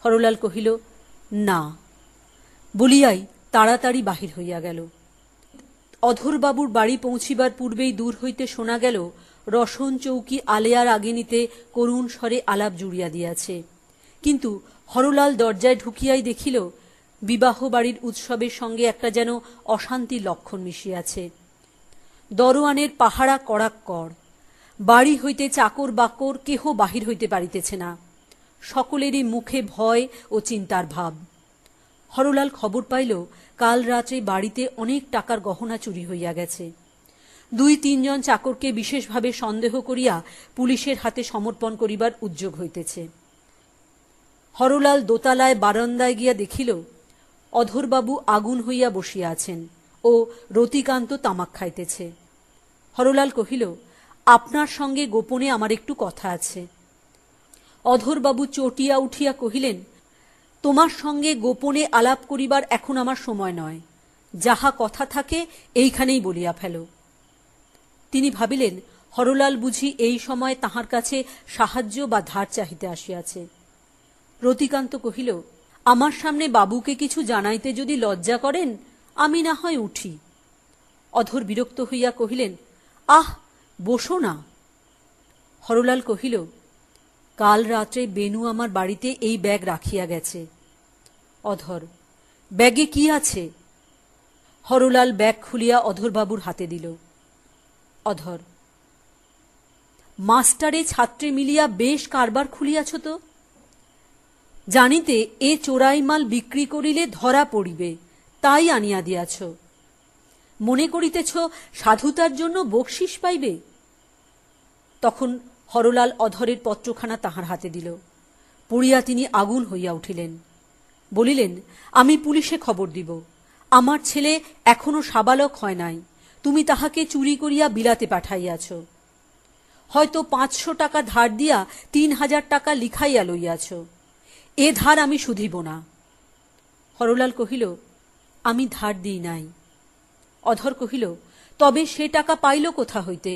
S1: হরলাল কহিল, না, বলিয়াই তাড়াতাড়ি বাহির হইয়া গেল। অধরবাবুর বাড়ি পৌঁছিবার পূর্বেই দূর হইতে শোনা গেল রসন চৌকি আলেয়ার আগিনীতে করুণ স্বরে আলাপ জুড়িয়া দিয়াছে। কিন্তু হরলাল দরজায় ঢুকিয়াই দেখিল বিবাহ বাড়ির উৎসবের সঙ্গে একটা যেন অশান্তির লক্ষণ মিশিয়াছে। দরোয়ানের পাহারা কড়াক্কর। বাড়ি হইতে চাকর বাকর কেহ বাহির হইতে পারিতেছে না। সকলেরই মুখে ভয় ও চিন্তার ভাব। হরলাল খবর পাইল কাল রাত্রে বাড়িতে অনেক টাকার গহনা চুরি হইয়া গেছে। 2-3 জন চাকরকে বিশেষভাবে সন্দেহ করিয়া পুলিশের হাতে সমর্পণ করিবার উদ্যোগ হইতেছে। হরলাল দোতলায় বারান্দায় গিয়া দেখিল অধরবাবু আগুন হইয়া বসিয়া আছেন ও রতিকান্ত তামাক খাইতেছে। হরলাল কহিল, আপনার সঙ্গে গোপনে আমার একটু কথা আছে। অধরবাবু চটিয়া উঠিয়া কহিলেন, তোমার সঙ্গে গোপনে আলাপ করিবার এখন আমার সময় নয়। যাহা কথা থাকে এইখানেই বলিয়া ফেল। তিনি ভাবিলেন হরলাল বুঝি এই সময় তাহার কাছে সাহায্য বা ধার চাহিতে আসিয়াছে। রতিকান্ত কহিল, আমার সামনে বাবুকে কিছু জানাইতে যদি লজ্জা করেন আমি না হয় উঠি। অধর বিরক্ত হইয়া কহিলেন, আহ, বসো না। হরলাল কহিল, কাল রাত্রে বেনু আমার বাড়িতে এই ব্যাগ রাখিয়া গেছে। অধর, ব্যাগে কি আছে? হরলাল ব্যাগ খুলিয়া অধরবাবুর হাতে দিল। অধর, মাস্টারে ছাত্রে মিলিয়া বেশ কারবার খুলিয়াছ তো। জানিতে এ চোরাই মাল বিক্রি করিলে ধরা পড়িবে, তাই আনিয়া দিয়াছ। মনে করিতেছ সাধুতার জন্য বকশিস পাইবে। তখন হরলাল অধরের পত্রখানা তাহার হাতে দিল। পড়িয়া তিনি আগুন হইয়া উঠিলেন। বলিলেন, আমি পুলিশে খবর দিব। আমার ছেলে এখনো সাবালক হয় নাই, তুমি তাহাকে চুরি করিয়া বিলাতে পাঠাইয়াছ। হয়তো 500 টাকা ধার দিয়া 3000 টাকা লিখাইয়া লইয়াছ। এ ধার আমি শুধিব না। হরলাল কহিল, আমি ধার দিই নাই। অধর কহিল, তবে সে টাকা পাইল কোথা হইতে?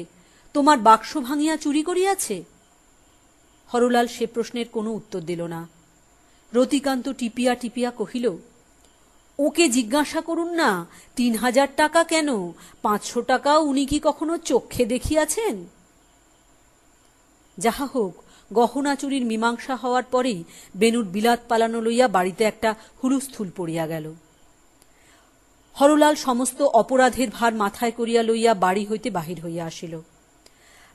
S1: তোমার বাক্স ভাঙিয়া চুরি করিয়াছে? হরলাল সে প্রশ্নের কোনো উত্তর দিল না। রতিকান্ত টিপিয়া টিপিয়া কহিল, ওকে জিজ্ঞাসা করুন না 3000 টাকা কেন, 500 টাকাও উনি কি কখনো চক্ষে দেখিয়াছেন? যাহা হোক, গহনা চুরির মীমাংসা হওয়ার পরেই বেনুর বিলাত পালানো লইয়া বাড়িতে একটা হুলুস্থুল পড়িয়া গেল। হরলাল সমস্ত অপরাধের ভার মাথায় করিয়া লইয়া বাড়ি হইতে বাহির হইয়া আসিল।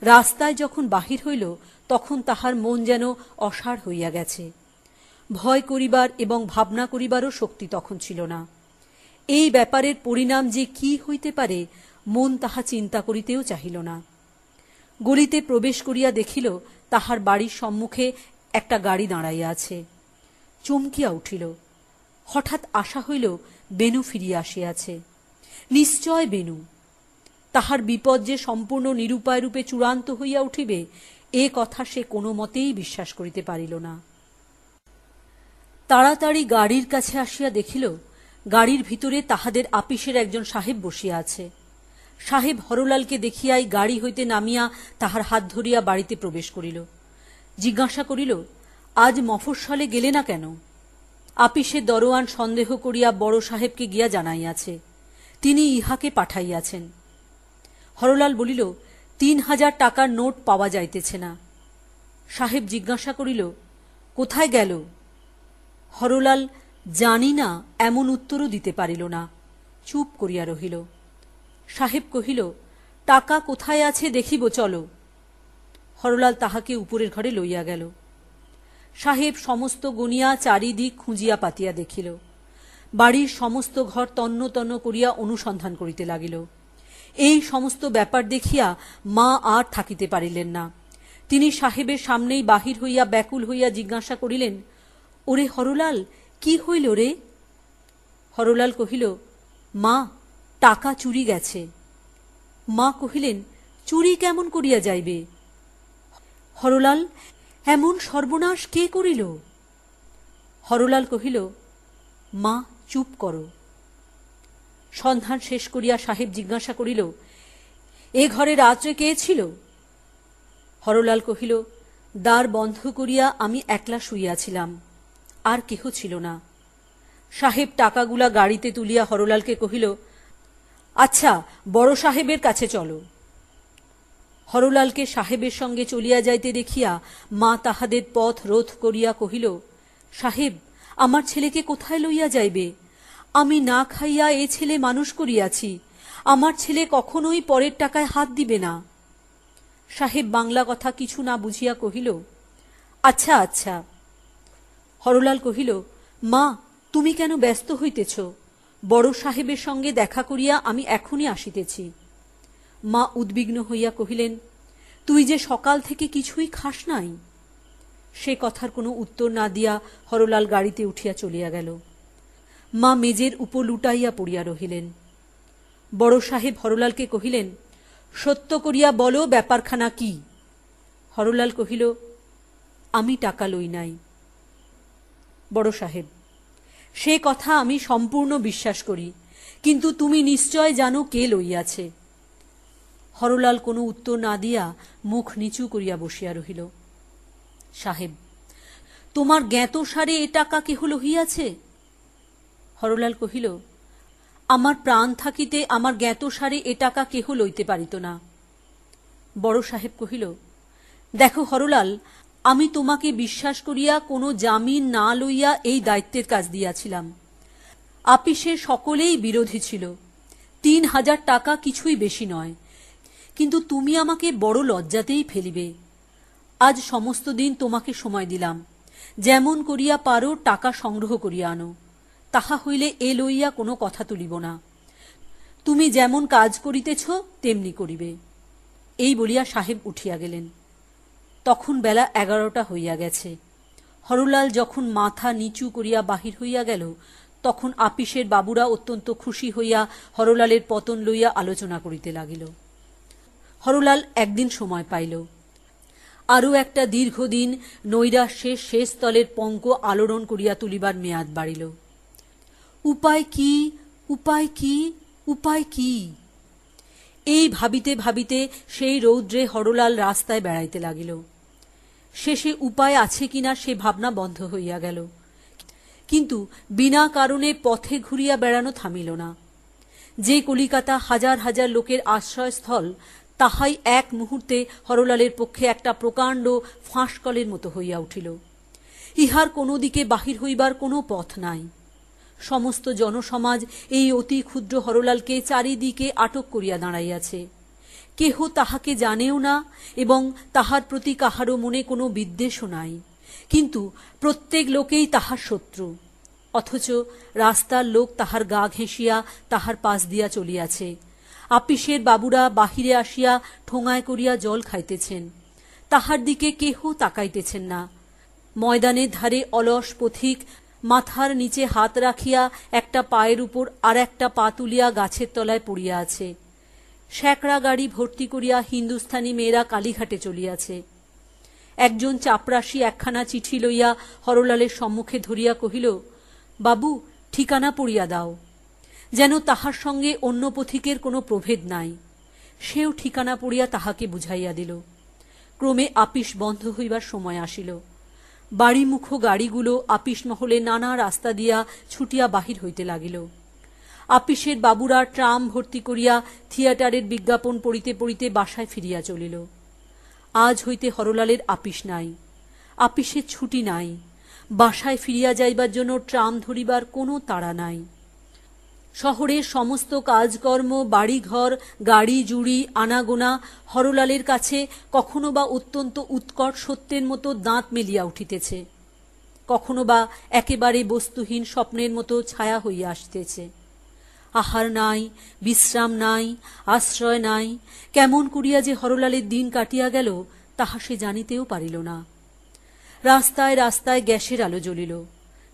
S1: রাস্তায় যখন বাহির হইল তখন তাহার মন যেন অসাড় হইয়া গেছে। ভয় করিবার এবং ভাবনা করিবারও শক্তি তখন ছিল না। এই ব্যাপারের পরিণাম যে কি হইতে পারে মন তাহা চিন্তা করিতেও চাহিল না। গলিতে প্রবেশ করিয়া দেখিল তাহার বাড়ির সম্মুখে একটা গাড়ি দাঁড়াইয়া আছে। চমকিয়া উঠিল। হঠাৎ আশা হইল বেনু ফিরিয়া আসিয়াছে। নিশ্চয় বেনু। তাহার বিপদ যে সম্পূর্ণ নিরুপায় রূপে চূড়ান্ত হইয়া উঠিবে এ কথা সে কোনো মতেই বিশ্বাস করিতে পারিল না। তাড়াতাড়ি গাড়ির কাছে আসিয়া দেখিল গাড়ির ভিতরে তাহাদের আপিসের একজন সাহেব বসিয়া আছে। সাহেব হরলালকে দেখিয়াই গাড়ি হইতে নামিয়া তাহার হাত ধরিয়া বাড়িতে প্রবেশ করিল। জিজ্ঞাসা করিল, আজ মফস্বলে গেলে না কেন? আপিসের দরোয়ান সন্দেহ করিয়া বড় সাহেবকে গিয়া জানাইয়াছে, তিনি ইহাকে পাঠাইয়াছেন। হরলাল বলিল, 3000 টাকার নোট পাওয়া যাইতেছে না। সাহেব জিজ্ঞাসা করিল, কোথায় গেল? হরলাল জানি না এমন উত্তরও দিতে পারিল না, চুপ করিয়া রহিল। সাহেব কহিল, টাকা কোথায় আছে দেখিব, চলো। হরলাল তাহাকে উপরের ঘরে লইয়া গেল। সাহেব সমস্ত গনিয়া চারিদিক খুঁজিয়া পাতিয়া দেখিল। বাড়ির সমস্ত ঘর তন্ন তন্ন করিয়া অনুসন্ধান করিতে লাগিল। এই সমস্ত ব্যাপার দেখিয়া মা আর থাকিতে পারিলেন না। তিনি সাহেবের সামনেই বাহির হইয়া ব্যাকুল হইয়া জিজ্ঞাসা করিলেন, ওরে হরলাল, কি হইল রে? হরলাল কহিল, মা, টাকা চুরি গেছে। মা কহিলেন, চুরি কেমন করিয়া যাইবে? হরলাল, এমন সর্বনাশ কে করিল? হরলাল কহিল, মা, চুপ করো। সন্ধান শেষ করিয়া সাহেব জিজ্ঞাসা করিল, এ ঘরে রাত্রে কে ছিল? হরলাল কহিল, দ্বার বন্ধ করিয়া আমি একলা শুইয়াছিলাম, আর কেহ ছিল না। সাহেব টাকাগুলা গাড়িতে তুলিয়া হরলালকে কহিল, আচ্ছা, বড় সাহেবের কাছে চলো। হরলালকে সাহেবের সঙ্গে চলিয়া যাইতে দেখিয়া মা তাহাদের পথ রোধ করিয়া কহিল, সাহেব, আমার ছেলেকে কোথায় লইয়া যাইবে? আমি না খাইয়া এ ছেলে মানুষ করিয়াছি। আমার ছেলে কখনোই পরের টাকায় হাত দিবে না। সাহেব বাংলা কথা কিছু না বুঝিয়া কহিল, আচ্ছা আচ্ছা। হরলাল কহিল, মা, তুমি কেন ব্যস্ত হইতেছ? বড় সাহেবের সঙ্গে দেখা করিয়া আমি এখনই আসিতেছি। মা উদ্বিগ্ন হইয়া কহিলেন, তুই যে সকাল থেকে কিছুই খাস নাই। সে কথার কোনো উত্তর না দিয়া হরলাল গাড়িতে উঠিয়া চলিয়া গেল। মা মেজের উপর লুটাইয়া পড়িয়া রহিলেন। বড় সাহেব হরলালকে কহিলেন, সত্য করিয়া বলো, ব্যাপারখানা কি? হরলাল কহিল, আমি টাকা লই নাই। বড় সাহেব, সে কথা আমি সম্পূর্ণ বিশ্বাস করি, কিন্তু তুমি নিশ্চয় জানো কে লইয়াছে। হরলাল কোনো উত্তর না দিয়া মুখ নিচু করিয়া বসিয়া রহিল। সাহেব, তোমার জ্ঞাতসারে এ টাকা কেহ লইয়াছে? হরলাল কহিল, আমার প্রাণ থাকিতে আমার জ্ঞাতসারে এ টাকা কেহ লইতে পারিত না। বড় সাহেব কহিল, দেখো হরলাল, আমি তোমাকে বিশ্বাস করিয়া কোনো জামিন না লইয়া এই দায়িত্বের কাজ দিয়াছিলাম। আপিসের সকলেই বিরোধী ছিল। ৩,০০০ টাকা কিছুই বেশি নয়, কিন্তু তুমি আমাকে বড় লজ্জাতেই ফেলিবে। আজ সমস্ত দিন তোমাকে সময় দিলাম, যেমন করিয়া পারো টাকা সংগ্রহ করিয়া আনো, তাহা হইলে এ লইয়া কোনো কথা তুলিব না। তুমি যেমন কাজ করিতেছ তেমনি করিবে। এই বলিয়া সাহেব উঠিয়া গেলেন। তখন বেলা 11টা হইয়া গেছে। হরলাল যখন মাথা নিচু করিয়া বাহির হইয়া গেল, তখন আপিসের বাবুরা অত্যন্ত খুশি হইয়া হরলালের পতন লইয়া আলোচনা করিতে লাগিল। হরলাল একদিন সময় পাইল। আরও একটা দীর্ঘদিন নৈরাশ্যের শেষ স্থলের পঙ্ক আলোড়ন করিয়া তুলিবার মেয়াদ বাড়িল। উপায় কি, উপায় কি, উপায় কি? এই ভাবিতে ভাবিতে সেই রৌদ্রে হরলাল রাস্তায় বেড়াইতে লাগিল। শেষে উপায় আছে কিনা সে ভাবনা বন্ধ হইয়া গেল, কিন্তু বিনা কারণে পথে ঘুরিয়া বেড়ানো থামিল না। যে কলিকাতা হাজার হাজার লোকের আশ্রয়স্থল, তাহাই এক মুহূর্তে হরলালের পক্ষে একটা প্রকাণ্ড ফাঁসকলের মতো হইয়া উঠিল। ইহার কোনো দিকে বাহির হইবার কোনো পথ নাই। সমস্ত জনসমাজ এই অতি ক্ষুদ্র হরলালকে চারিদিকে আটক করিয়া দাঁড়াইয়াছে। কেহ তাহাকে জানেও না এবং তাহার প্রতি কাহারও মনে কোনো বিদ্বেষও নাই, কিন্তু প্রত্যেক লোকেই তাহার শত্রু। অথচ রাস্তার লোক তাহার গা ঘেঁষিয়া তাহার পাশ দিয়া চলিয়াছে। আপিসের বাবুরা বাহিরে আসিয়া ঠোঙায় করিয়া জল খাইতেছেন, তাহার দিকে কেহ তাকাইতেছেন না। ময়দানের ধারে অলস পথিক মাথার নিচে হাত রাখিয়া একটা পায়ের উপর আর একটা পা তুলিয়া গাছের তলায় পড়িয়া আছে। স্যাকড়া গাড়ি ভর্তি করিয়া হিন্দুস্থানি মেয়েরা কালীঘাটে চলিয়াছে। একজন চাপরাশি একখানা চিঠি লইয়া হরলালের সম্মুখে ধরিয়া কহিল, বাবু, ঠিকানা পড়িয়া দাও। যেন তাহার সঙ্গে অন্য পথিকের কোনো প্রভেদ নাই। সেও ঠিকানা পড়িয়া তাহাকে বুঝাইয়া দিল। ক্রমে আপিস বন্ধ হইবার সময় আসিল। বাড়িমুখ গাড়িগুলো আপিস মহলে নানা রাস্তা দিয়া ছুটিয়া বাহির হইতে লাগিল। আপিসের বাবুরা ট্রাম ভর্তি করিয়া থিয়েটারের বিজ্ঞাপন পড়িতে পড়িতে বাসায় ফিরিয়া চলিল। আজ হইতে হরলালের আপিস নাই, আপিসের ছুটি নাই, বাসায় ফিরিয়া যাইবার জন্য ট্রাম ধরিবার কোনো তাড়া নাই। শহরের সমস্ত কাজকর্ম, বাড়িঘর, গাড়ি জুড়ি, আনাগোনা হরলালের কাছে কখনো বা অত্যন্ত উৎকট সত্যের মতো দাঁত মেলিয়া উঠিতেছে। কখনো বা একেবারে বস্তুহীন স্বপ্নের মতো ছায়া হইয়া আসিতেছে। আহার নাই, বিশ্রাম নাই, আশ্রয় নাই। কেমন করিয়া যে হরলালের দিন কাটিয়া গেল তাহা সে জানিতেও পারিল না। রাস্তায় রাস্তায় গ্যাসের আলো জ্বলিল,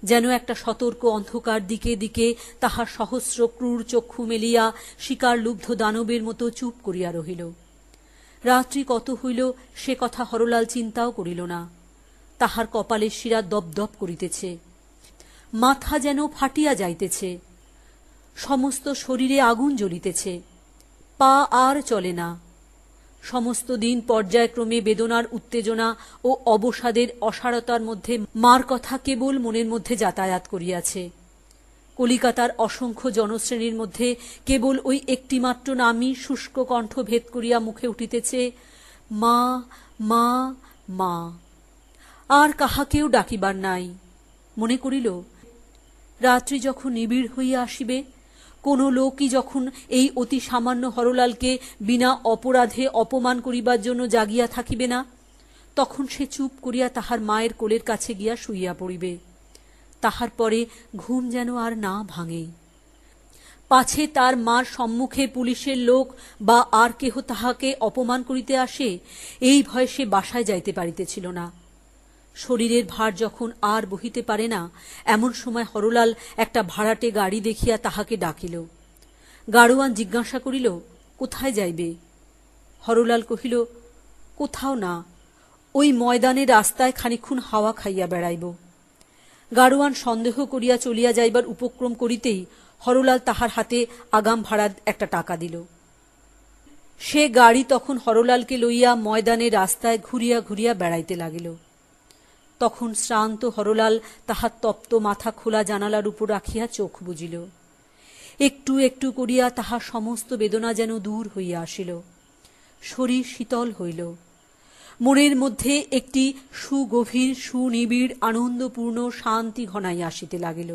S1: যেন একটা সতর্ক অন্ধকার দিকে দিকে তাহার সহস্র ক্রূর চক্ষু মেলিয়া শিকারলুব্ধ দানবের মতো চুপ করিয়া রহিল। রাত্রি কত হইল সে কথা হরলাল চিন্তাও করিল না। তাহার কপালের শিরা দপদপ করিতেছে, মাথা যেন ফাটিয়া যাইতেছে, সমস্ত শরীরে আগুন জ্বলিতেছে, পা আর চলে না। সমস্ত দিন পর্যায়ক্রমে বেদনার উত্তেজনা ও অবসাদের অসারতার মধ্যে মার কথা কেবল মনের মধ্যে যাতায়াত করিয়াছে। কলিকাতার অসংখ্য জনশ্রেণীর মধ্যে কেবল ওই একটিমাত্র নামই শুষ্ক কণ্ঠ ভেদ করিয়া মুখে উঠিতেছে, মা, মা, মা। আর কাহাকেও ডাকিবার নাই। মনে করিল, রাত্রি যখন নিবিড় হইয়া আসিবে, কোন লোকই যখন এই অতি সামান্য হরলালকে বিনা অপরাধে অপমান করিবার জন্য জাগিয়া থাকিবে না, তখন সে চুপ করিয়া তাহার মায়ের কোলের কাছে গিয়া শুইয়া পড়িবে। তাহার পরে ঘুম যেন আর না ভাঙে। পাছে তার মার সম্মুখে পুলিশের লোক বা আর কেহ তাহাকে অপমান করিতে আসে, এই ভয়ে সে বাসায় যাইতে পারিতেছিল না। শরীরের ভার যখন আর বহিতে পারে না, এমন সময় হরলাল একটা ভাড়াটে গাড়ি দেখিয়া তাহাকে ডাকিল। গাড়োয়ান জিজ্ঞাসা করিল, কোথায় যাইবে? হরলাল কহিল, কোথাও না, ওই ময়দানের রাস্তায় খানিকক্ষণ হাওয়া খাইয়া বেড়াইব। গাড়োয়ান সন্দেহ করিয়া চলিয়া যাইবার উপক্রম করিতেই হরলাল তাহার হাতে আগাম ভাড়ার একটা টাকা দিল। সে গাড়ি তখন হরলালকে লইয়া ময়দানের রাস্তায় ঘুরিয়া ঘুরিয়া বেড়াইতে লাগিল। তখন শ্রান্ত হরলাল তাহার তপ্ত মাথা খোলা জানালার উপর রাখিয়া চোখ বুজিল। একটু একটু করিয়া তাহার সমস্ত বেদনা যেন দূর হইয়া আসিল। শরীর শীতল হইল। মনের মধ্যে একটি সুগভীর সুনিবিড় আনন্দপূর্ণ শান্তি ঘনাইয়া আসিতে লাগিল।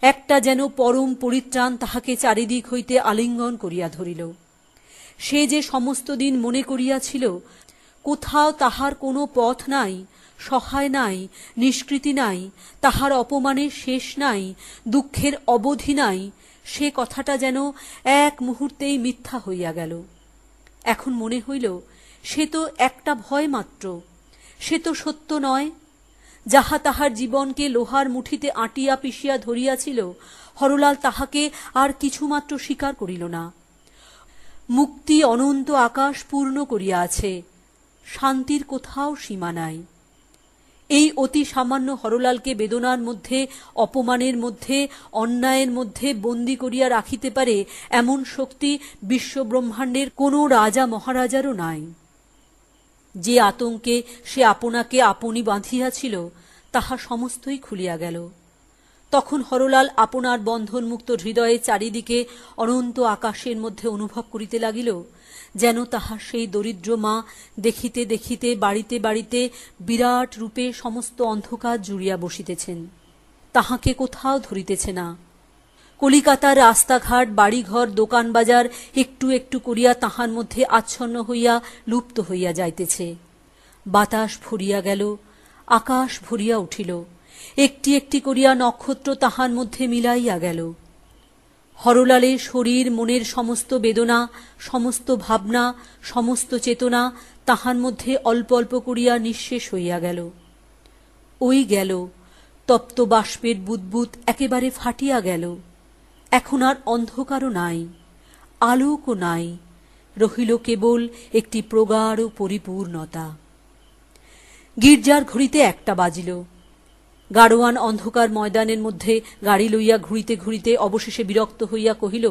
S1: একটা যেন পরম পরিত্রাণ তাহাকে চারিদিক হইতে আলিঙ্গন করিয়া ধরিল। সে যে সমস্ত দিন মনে করিয়াছিল কোথাও তাহার কোনো পথ নাই, সহায় নাই, নিষ্কৃতি নাই, তাহার অপমানের শেষ নাই, দুঃখের অবধি নাই, সে কথাটা যেন এক মুহূর্তেই মিথ্যা হইয়া গেল। এখন মনে হইল সে তো একটা ভয় মাত্র, সে তো সত্য নয়। যাহা তাহার জীবনকে লোহার মুঠিতে আঁটিয়া পিষিয়া ধরিয়াছিল, হরলাল তাহাকে আর কিছুমাত্র স্বীকার করিল না। মুক্তি অনন্ত আকাশ পূর্ণ করিয়া আছে, শান্তির কোথাও সীমা নাই। এই অতি সামান্য হরলালকে বেদনার মধ্যে, অপমানের মধ্যে, অন্যায়ের মধ্যে বন্দী করিয়া রাখিতে পারে এমন শক্তি বিশ্বব্রহ্মাণ্ডের কোনো রাজা মহারাজারও নাই। যে আতঙ্কে সে আপনাকে আপনি বাঁধিয়াছিল, তাহা সমস্তই খুলিয়া গেল। তখন হরলাল আপনার বন্ধনমুক্ত হৃদয়ে চারিদিকে অনন্ত আকাশের মধ্যে অনুভব করিতে লাগিল, যেন তাহার সেই দরিদ্র মা দেখিতে দেখিতে বাড়িতে বাড়িতে বিরাট রূপে সমস্ত অন্ধকার জুড়িয়া বসিতেছেন, তাহাকে কোথাও ধরিতেছে না। কলিকাতার রাস্তাঘাট, বাড়িঘর, দোকান বাজার একটু একটু করিয়া তাহার মধ্যে আচ্ছন্ন হইয়া লুপ্ত হইয়া যাইতেছে। বাতাস ভরিয়া গেল, আকাশ ভরিয়া উঠিল, একটি একটি করিয়া নক্ষত্র তাহার মধ্যে মিলাইয়া গেল। হরলালের শরীর মনের সমস্ত বেদনা, সমস্ত ভাবনা, সমস্ত চেতনা তাহার মধ্যে অল্প অল্প করিয়া নিঃশেষ হইয়া গেল। ওই গেল, তপ্ত বাষ্পের বুদবুদ একেবারে ফাটিয়া গেল। এখন আর অন্ধকারও নাই, আলোকও নাই, রহিল কেবল একটি প্রগাঢ় পরিপূর্ণতা। গির্জার ঘড়িতে 1টা বাজিল। গাড়োয়ান অন্ধকার ময়দানের মধ্যে গাড়ি লইয়া ঘুরিতে ঘুরিতে অবশেষে বিরক্ত হইয়া কহিল,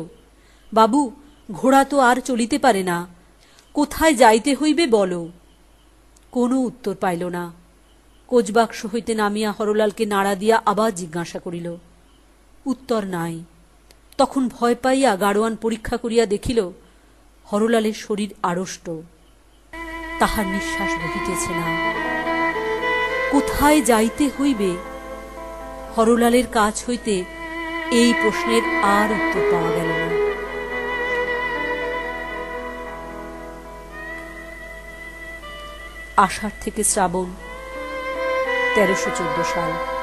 S1: বাবু, ঘোড়া তো আর চলিতে পারে না, কোথায় যাইতে হইবে বলো। কোনো উত্তর পাইল না। কোচবাক্স হইতে নামিয়া হরলালকে নাড়া দিয়া আবার জিজ্ঞাসা করিল, উত্তর নাই। তখন ভয় পাইয়া গাড়োয়ান পরীক্ষা করিয়া দেখিল হরলালের শরীর আড়ষ্ট, তাহার নিঃশ্বাস বহিতেছে না। কোথায় যাইতে হইবে? হরলালের কাছ হইতে এই প্রশ্নের আর উত্তর পাওয়া গেল না। আষাঢ় থেকে শ্রাবণ, 1314 সাল।